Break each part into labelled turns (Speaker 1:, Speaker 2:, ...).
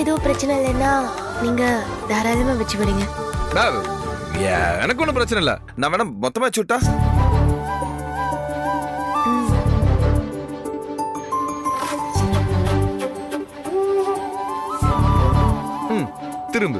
Speaker 1: எதுவும் பிரச்சனை இல்லைன்னா நீங்க தாராளமா வச்சு விடுங்க.
Speaker 2: எனக்கு ஒன்றும் பிரச்சனை இல்லை. நான் வேணா மொத்தமா வச்சு திரும்ப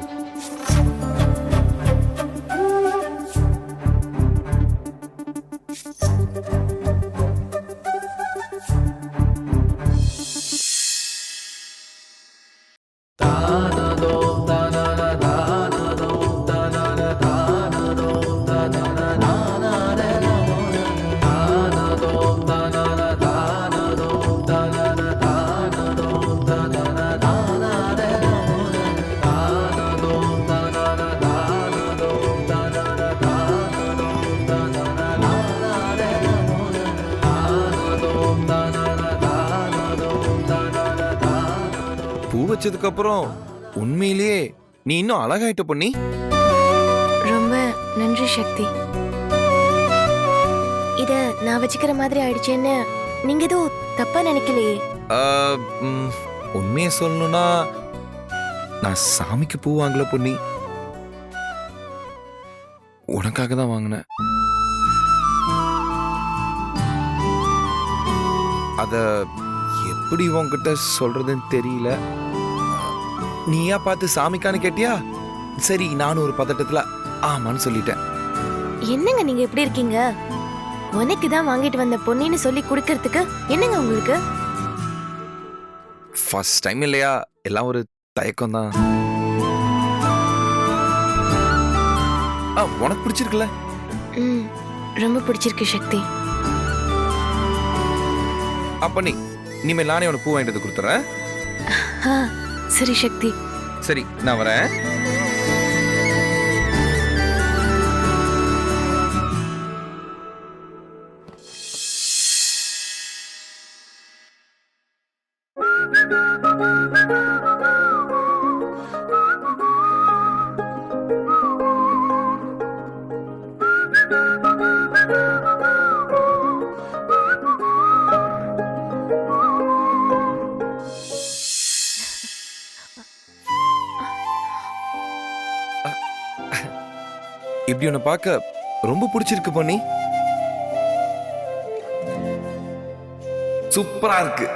Speaker 2: பூ வச்சதுக்கு அப்புறம் உண்மையிலேயே நீ இன்னும் அழகாயிட்ட பொண்ணி.
Speaker 1: ரொம்ப நன்றி சக்தி. இத நான் வச்சுக்கிற மாதிரி ஆயிடுச்சேன்னு நீங்க எதுவும் தப்பா நினைக்கலையே?
Speaker 2: உண்மையை சொல்லணும்னா நான் சாமிக்கு பூ வாங்கல பொண்ணி, உனக்காக தான் வாங்கினேன். அத எப்படி உன்கிட்ட சொல்றதுன்னு தெரியல. நீயா பார்த்து சாமிக்கான்னு கேட்டியா? சரி, நானும் ஒரு பதட்டத்துல ஆமான்னு சொல்லிட்டேன்.
Speaker 1: என்னங்க நீங்க எப்படி இருக்கீங்க? உனக்கு தான் வாங்கிட்டு வந்த பொண்ணுன்னு சொல்லி கொடுக்கறதுக்கு என்னங்க உங்களுக்கு?
Speaker 2: ஃபர்ஸ்ட் டைம் இல்லையா, எல்லாம் ஒரு தயக்கம் தான். உனக்கு பிடிச்சிருக்குல்ல?
Speaker 1: ரொம்ப பிடிச்சிருக்கு சக்தி.
Speaker 2: அப்ப நீ இனிமேல் நானே உனக்கு பூ வாங்கிட்டு கொடுத்துறேன்.
Speaker 1: சரி சக்தி.
Speaker 2: சரி, நான் வரேன். இப்படி உன்னை பார்க்க ரொம்ப பிடிச்சிருக்கு பொண்ணி. சூப்பரா இருக்கு.